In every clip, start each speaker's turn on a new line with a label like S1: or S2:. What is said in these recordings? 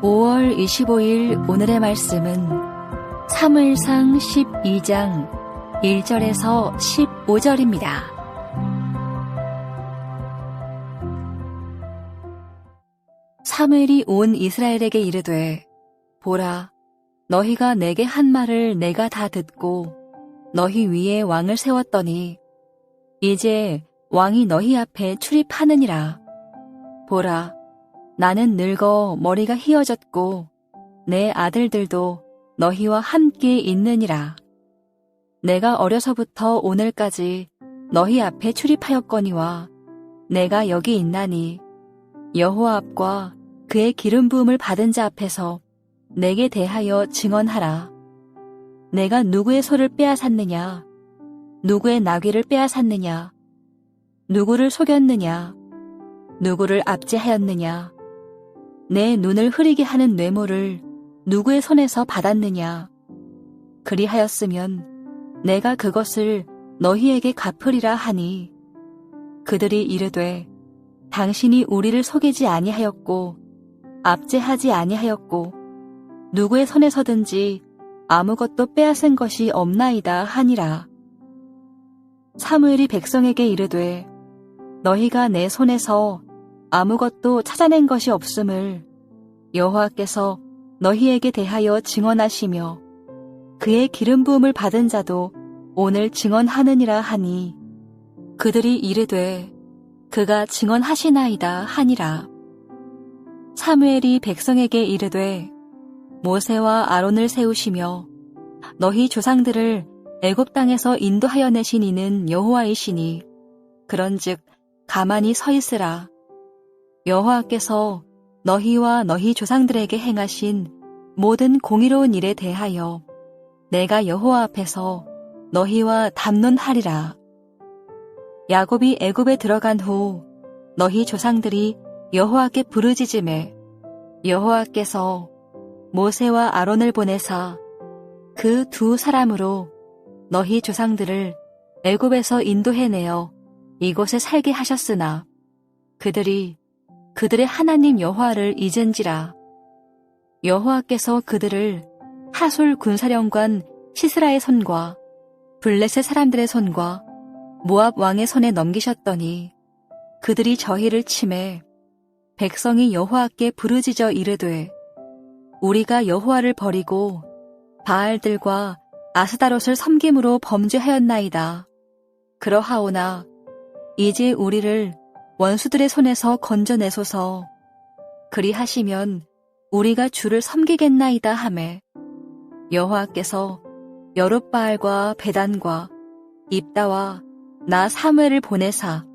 S1: 5월 25일 오늘의 말씀은 사무엘상 12장 1절에서 15절입니다. 사무엘이 온 이스라엘에게 이르되 보라, 너희가 내게 한 말을 내가 다 듣고 너희 위에 왕을 세웠더니 이제 왕이 너희 앞에 출입하느니라. 보라, 나는 늙어 머리가 휘어졌고 내 아들들도 너희와 함께 있느니라. 내가 어려서부터 오늘까지 너희 앞에 출입하였거니와 내가 여기 있나니 여호와 앞과 그의 기름 부음을 받은 자 앞에서 내게 대하여 증언하라. 내가 누구의 소를 빼앗았느냐? 누구의 나귀를 빼앗았느냐? 누구를 속였느냐? 누구를 압제하였느냐? 내 눈을 흐리게 하는 뇌물을 누구의 손에서 받았느냐? 그리하였으면 내가 그것을 너희에게 갚으리라 하니 그들이 이르되 당신이 우리를 속이지 아니하였고 압제하지 아니하였고 누구의 손에서든지 아무것도 빼앗은 것이 없나이다 하니라. 사무엘이 백성에게 이르되 너희가 내 손에서 아무것도 찾아낸 것이 없음을 여호와께서 너희에게 대하여 증언하시며 그의 기름 부음을 받은 자도 오늘 증언하느니라 하니 그들이 이르되 그가 증언하시나이다 하니라. 사무엘이 백성에게 이르되 모세와 아론을 세우시며 너희 조상들을 애굽 땅에서 인도하여 내신 이는 여호와이시니 그런즉 가만히 서 있으라. 여호와께서 너희와 너희 조상들에게 행하신 모든 공의로운 일에 대하여 내가 여호와 앞에서 너희와 담론하리라. 야곱이 애굽에 들어간 후 너희 조상들이 여호와께 부르짖음에 여호와께서 모세와 아론을 보내사 그 두 사람으로 너희 조상들을 애굽에서 인도해내어 이곳에 살게 하셨으나 그들이 그들의 하나님 여호와를 잊은지라. 여호와께서 그들을 하솔 군사령관 시스라의 손과 블레셋 사람들의 손과 모압 왕의 손에 넘기셨더니 그들이 저희를 치매 백성이 여호와께 부르짖어 이르되 우리가 여호와를 버리고 바알들과 아스다롯을 섬김으로 범죄하였나이다. 그러하오나 이제 우리를 원수들의 손에서 건져내소서. 그리하시면 우리가 주를 섬기겠나이다 하매 여호와께서 여룻바알과 베단과 입다와 나 사무엘을 보내사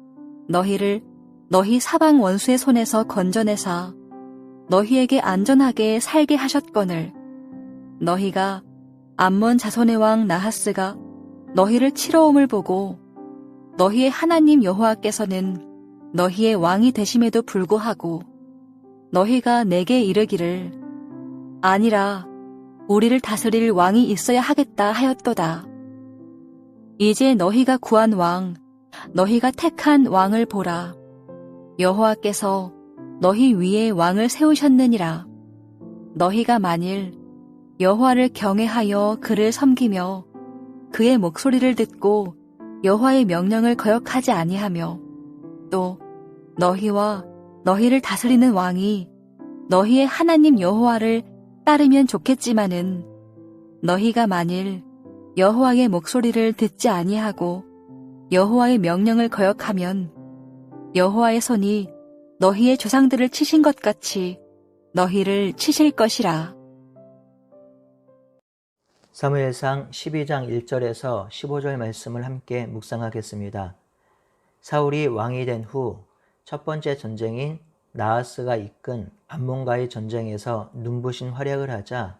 S1: 너희를 너희 사방 원수의 손에서 건져내사 너희에게 안전하게 살게 하셨거늘 너희가 암몬 자손의 왕 나하스가 너희를 치러 옴을 보고 너희의 하나님 여호와께서는 너희의 왕이 되심에도 불구하고 너희가 내게 이르기를 아니라 우리를 다스릴 왕이 있어야 하겠다 하였도다. 이제 너희가 구한 왕, 너희가 택한 왕을 보라. 여호와께서 너희 위에 왕을 세우셨느니라. 너희가 만일 여호와를 경외하여 그를 섬기며 그의 목소리를 듣고 여호와의 명령을 거역하지 아니하며 또 너희와 너희를 다스리는 왕이 너희의 하나님 여호와를 따르면 좋겠지만은 너희가 만일 여호와의 목소리를 듣지 아니하고 여호와의 명령을 거역하면 여호와의 손이 너희의 조상들을 치신 것 같이 너희를 치실 것이라.
S2: 사무엘상 12장 1절에서 15절 말씀을 함께 묵상하겠습니다. 사울이 왕이 된 후 첫 번째 전쟁인 나하스가 이끈 암몬과의 전쟁에서 눈부신 활약을 하자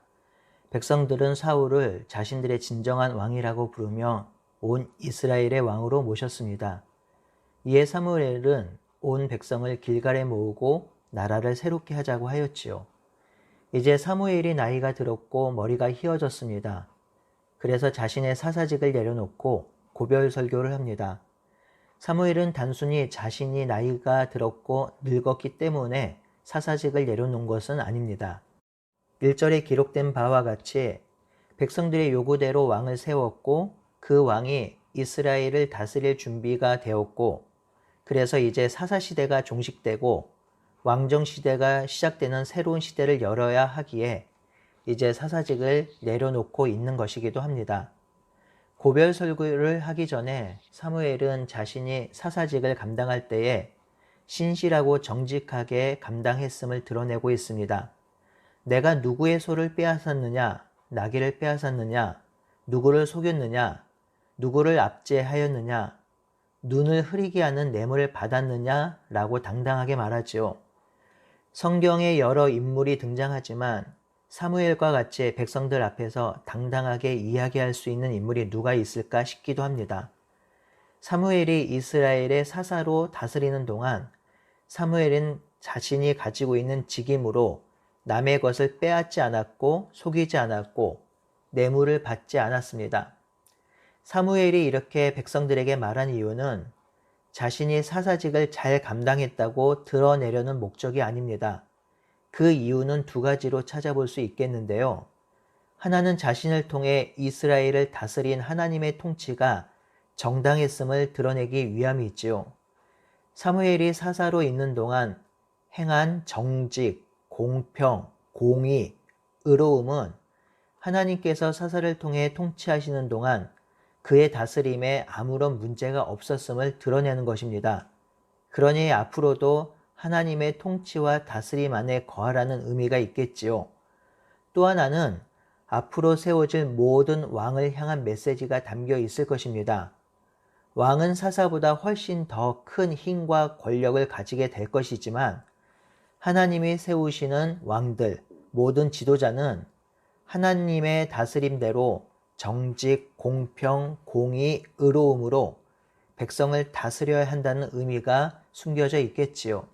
S2: 백성들은 사울을 자신들의 진정한 왕이라고 부르며 온 이스라엘의 왕으로 모셨습니다. 이에 사무엘은 온 백성을 길갈에 모으고 나라를 새롭게 하자고 하였지요. 이제 사무엘이 나이가 들었고 머리가 휘어졌습니다. 그래서 자신의 사사직을 내려놓고 고별 설교를 합니다. 사무엘은 단순히 자신이 나이가 들었고 늙었기 때문에 사사직을 내려놓은 것은 아닙니다. 1절에 기록된 바와 같이 백성들의 요구대로 왕을 세웠고 그 왕이 이스라엘을 다스릴 준비가 되었고 그래서 이제 사사시대가 종식되고 왕정시대가 시작되는 새로운 시대를 열어야 하기에 이제 사사직을 내려놓고 있는 것이기도 합니다. 고별 설교를 하기 전에 사무엘은 자신이 사사직을 감당할 때에 신실하고 정직하게 감당했음을 드러내고 있습니다. 내가 누구의 소를 빼앗았느냐, 나귀를 빼앗았느냐, 누구를 속였느냐, 누구를 압제하였느냐, 눈을 흐리게 하는 뇌물을 받았느냐라고 당당하게 말하지요. 성경에 여러 인물이 등장하지만 사무엘과 같이 백성들 앞에서 당당하게 이야기할 수 있는 인물이 누가 있을까 싶기도 합니다. 사무엘이 이스라엘의 사사로 다스리는 동안 사무엘은 자신이 가지고 있는 직임으로 남의 것을 빼앗지 않았고 속이지 않았고 뇌물을 받지 않았습니다. 사무엘이 이렇게 백성들에게 말한 이유는 자신이 사사직을 잘 감당했다고 드러내려는 목적이 아닙니다. 그 이유는 두 가지로 찾아볼 수 있겠는데요. 하나는 자신을 통해 이스라엘을 다스린 하나님의 통치가 정당했음을 드러내기 위함이 있지요. 사무엘이 사사로 있는 동안 행한 정직, 공평, 공의, 의로움은 하나님께서 사사를 통해 통치하시는 동안 그의 다스림에 아무런 문제가 없었음을 드러내는 것입니다. 그러니 앞으로도 하나님의 통치와 다스림 안에 거하라는 의미가 있겠지요. 또 하나는 앞으로 세워질 모든 왕을 향한 메시지가 담겨 있을 것입니다. 왕은 사사보다 훨씬 더 큰 힘과 권력을 가지게 될 것이지만 하나님이 세우시는 왕들, 모든 지도자는 하나님의 다스림대로 정직, 공평, 공의, 의로움으로 백성을 다스려야 한다는 의미가 숨겨져 있겠지요.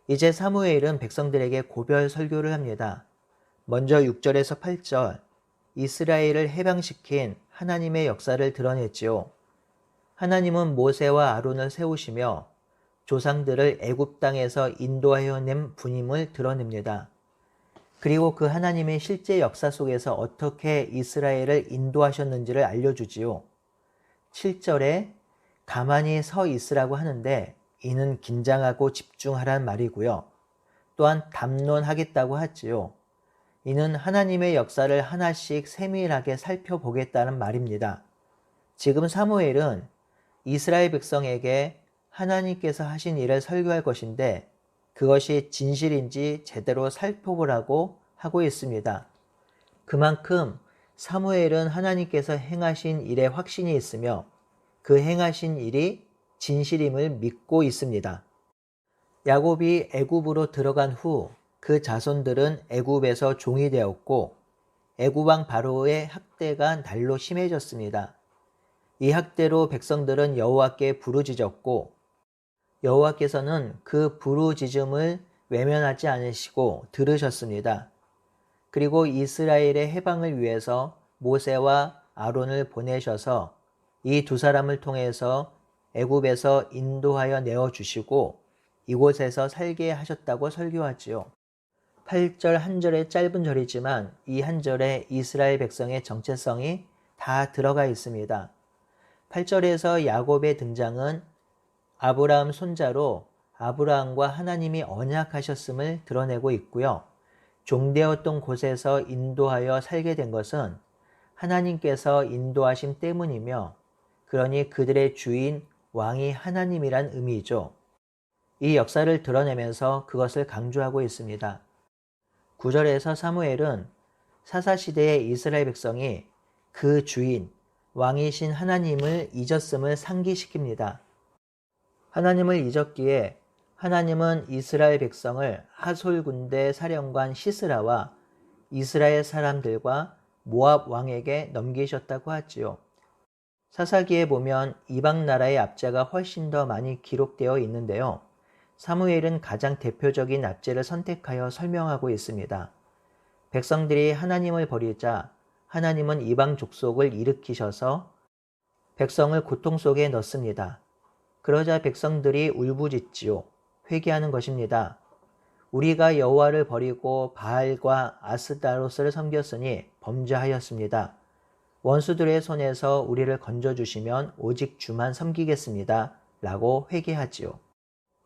S2: 이제 사무엘은 백성들에게 고별 설교를 합니다. 먼저 6절에서 8절, 이스라엘을 해방시킨 하나님의 역사를 드러냈지요. 하나님은 모세와 아론을 세우시며 조상들을 애굽 땅에서 인도하여 낸 분임을 드러냅니다. 그리고 그 하나님의 실제 역사 속에서 어떻게 이스라엘을 인도하셨는지를 알려주지요. 7절에 가만히 서 있으라고 하는데 이는 긴장하고 집중하란 말이고요. 또한 담론하겠다고 하지요. 이는 하나님의 역사를 하나씩 세밀하게 살펴보겠다는 말입니다. 지금 사무엘은 이스라엘 백성에게 하나님께서 하신 일을 설교할 것인데 그것이 진실인지 제대로 살펴보라고 하고 있습니다. 그만큼 사무엘은 하나님께서 행하신 일에 확신이 있으며 그 행하신 일이 진실임을 믿고 있습니다. 야곱이 애굽으로 들어간 후 그 자손들은 애굽에서 종이 되었고 애굽 왕 바로의 학대가 날로 심해졌습니다. 이 학대로 백성들은 여호와께 부르짖었고 여호와께서는 그 부르짖음을 외면하지 않으시고 들으셨습니다. 그리고 이스라엘의 해방을 위해서 모세와 아론을 보내셔서 이 두 사람을 통해서 애굽에서 인도하여 내어주시고 이곳에서 살게 하셨다고 설교하지요. 8절 한 절의 짧은 절이지만 이 한 절에 이스라엘 백성의 정체성이 다 들어가 있습니다. 8절에서 야곱의 등장은 아브라함 손자로 아브라함과 하나님이 언약하셨음을 드러내고 있고요. 종되었던 곳에서 인도하여 살게 된 것은 하나님께서 인도하심 때문이며 그러니 그들의 주인 왕이 하나님이란 의미이죠. 이 역사를 드러내면서 그것을 강조하고 있습니다. 9절에서 사무엘은 사사시대의 이스라엘 백성이 그 주인, 왕이신 하나님을 잊었음을 상기시킵니다. 하나님을 잊었기에 하나님은 이스라엘 백성을 하솔 군대 사령관 시스라와 이스라엘 사람들과 모압 왕에게 넘기셨다고 하지요. 사사기에 보면 이방 나라의 압제가 훨씬 더 많이 기록되어 있는데요. 사무엘은 가장 대표적인 압제를 선택하여 설명하고 있습니다. 백성들이 하나님을 버리자 하나님은 이방 족속을 일으키셔서 백성을 고통 속에 넣습니다. 그러자 백성들이 울부짖지요. 회개하는 것입니다. 우리가 여호와를 버리고 바알과 아스다롯을 섬겼으니 범죄하였습니다. 원수들의 손에서 우리를 건져주시면 오직 주만 섬기겠습니다. 라고 회개하지요.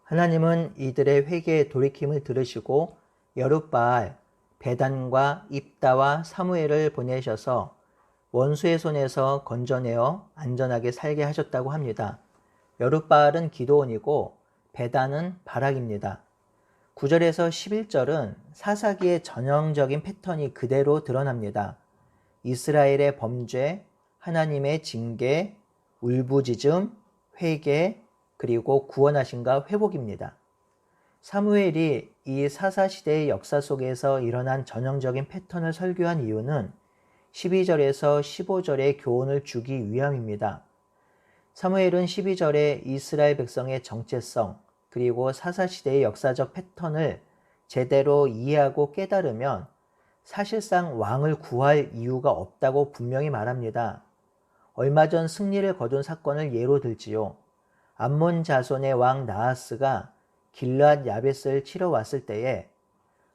S2: 하나님은 이들의 회개의 돌이킴을 들으시고 여룻바알, 베단과 입다와 사무엘을 보내셔서 원수의 손에서 건져내어 안전하게 살게 하셨다고 합니다. 여룻바알은 기드온이고 베단은 바락입니다. 9절에서 11절은 사사기의 전형적인 패턴이 그대로 드러납니다. 이스라엘의 범죄, 하나님의 징계, 울부짖음, 회개, 그리고 구원하심과 회복입니다. 사무엘이 이 사사시대의 역사 속에서 일어난 전형적인 패턴을 설교한 이유는 12절에서 15절의 교훈을 주기 위함입니다. 사무엘은 12절에 이스라엘 백성의 정체성, 그리고 사사시대의 역사적 패턴을 제대로 이해하고 깨달으면 사실상 왕을 구할 이유가 없다고 분명히 말합니다. 얼마 전 승리를 거둔 사건을 예로 들지요. 암몬 자손의 왕 나하스가 길르앗 야베스를 치러 왔을 때에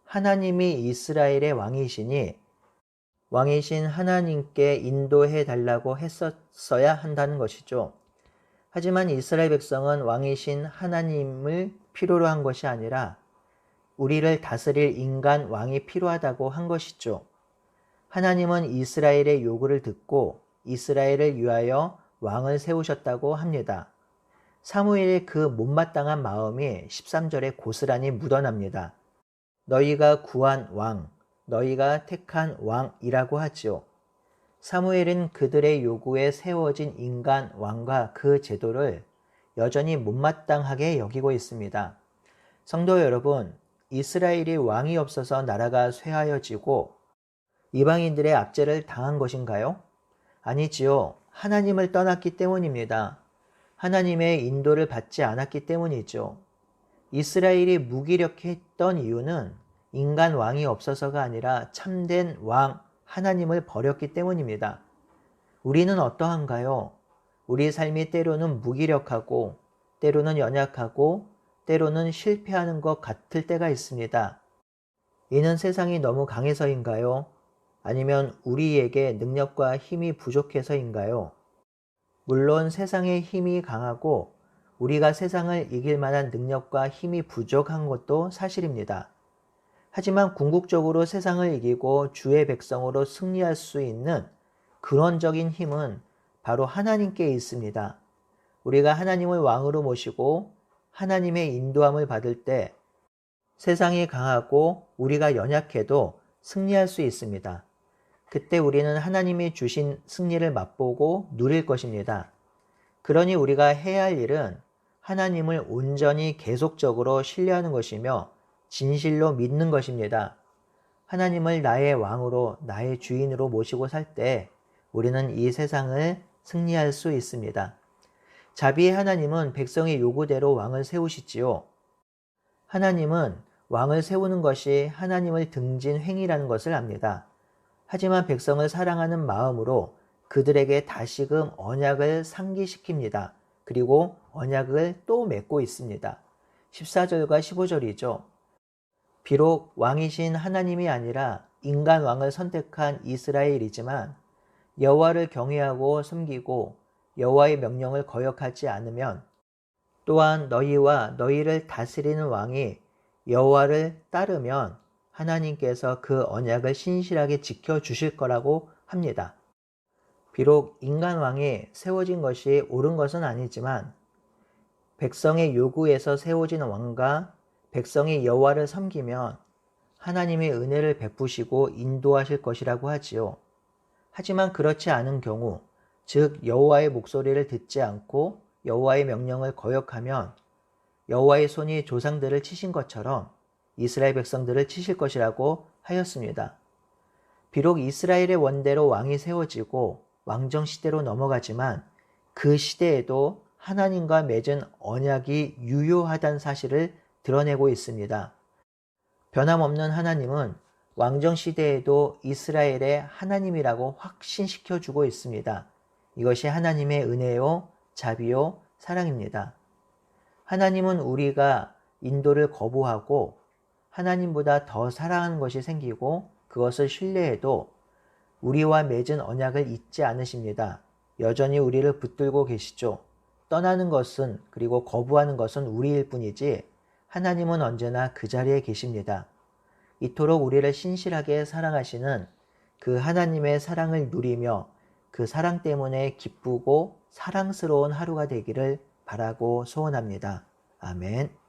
S2: 하나님이 이스라엘의 왕이시니 왕이신 하나님께 인도해 달라고 했었어야 한다는 것이죠. 하지만 이스라엘 백성은 왕이신 하나님을 필요로 한 것이 아니라 우리를 다스릴 인간 왕이 필요하다고 한 것이죠. 하나님은 이스라엘의 요구를 듣고 이스라엘을 위하여 왕을 세우셨다고 합니다. 사무엘의 그 못마땅한 마음이 13절에 고스란히 묻어납니다. 너희가 구한 왕, 너희가 택한 왕이라고 하지요. 사무엘은 그들의 요구에 세워진 인간 왕과 그 제도를 여전히 못마땅하게 여기고 있습니다. 성도 여러분, 이스라엘이 왕이 없어서 나라가 쇠하여지고 이방인들의 압제를 당한 것인가요? 아니지요. 하나님을 떠났기 때문입니다. 하나님의 인도를 받지 않았기 때문이죠. 이스라엘이 무기력했던 이유는 인간 왕이 없어서가 아니라 참된 왕 하나님을 버렸기 때문입니다. 우리는 어떠한가요? 우리 삶이 때로는 무기력하고 때로는 연약하고 때로는 실패하는 것 같을 때가 있습니다. 이는 세상이 너무 강해서인가요? 아니면 우리에게 능력과 힘이 부족해서인가요? 물론 세상의 힘이 강하고 우리가 세상을 이길 만한 능력과 힘이 부족한 것도 사실입니다. 하지만 궁극적으로 세상을 이기고 주의 백성으로 승리할 수 있는 근원적인 힘은 바로 하나님께 있습니다. 우리가 하나님을 왕으로 모시고 하나님의 인도함을 받을 때 세상이 강하고 우리가 연약해도 승리할 수 있습니다. 그때 우리는 하나님이 주신 승리를 맛보고 누릴 것입니다. 그러니 우리가 해야 할 일은 하나님을 온전히 계속적으로 신뢰하는 것이며 진실로 믿는 것입니다. 하나님을 나의 왕으로, 나의 주인으로 모시고 살 때 우리는 이 세상을 승리할 수 있습니다. 자비의 하나님은 백성의 요구대로 왕을 세우시지요. 하나님은 왕을 세우는 것이 하나님을 등진 행위라는 것을 압니다. 하지만 백성을 사랑하는 마음으로 그들에게 다시금 언약을 상기시킵니다. 그리고 언약을 또 맺고 있습니다. 14절과 15절이죠. 비록 왕이신 하나님이 아니라 인간 왕을 선택한 이스라엘이지만 여호와를 경외하고 섬기고 여호와의 명령을 거역하지 않으면 또한 너희와 너희를 다스리는 왕이 여호와를 따르면 하나님께서 그 언약을 신실하게 지켜주실 거라고 합니다. 비록 인간 왕이 세워진 것이 옳은 것은 아니지만 백성의 요구에서 세워진 왕과 백성이 여호와를 섬기면 하나님의 은혜를 베푸시고 인도하실 것이라고 하지요. 하지만 그렇지 않은 경우, 즉 여호와의 목소리를 듣지 않고 여호와의 명령을 거역하면 여호와의 손이 조상들을 치신 것처럼 이스라엘 백성들을 치실 것이라고 하였습니다. 비록 이스라엘의 원대로 왕이 세워지고 왕정 시대로 넘어가지만 그 시대에도 하나님과 맺은 언약이 유효하다는 사실을 드러내고 있습니다. 변함없는 하나님은 왕정 시대에도 이스라엘의 하나님이라고 확신시켜주고 있습니다. 이것이 하나님의 은혜요, 자비요, 사랑입니다. 하나님은 우리가 인도를 거부하고 하나님보다 더 사랑하는 것이 생기고 그것을 신뢰해도 우리와 맺은 언약을 잊지 않으십니다. 여전히 우리를 붙들고 계시죠. 떠나는 것은, 그리고 거부하는 것은 우리일 뿐이지 하나님은 언제나 그 자리에 계십니다. 이토록 우리를 신실하게 사랑하시는 그 하나님의 사랑을 누리며 그 사랑 때문에 기쁘고 사랑스러운 하루가 되기를 바라고 소원합니다. 아멘.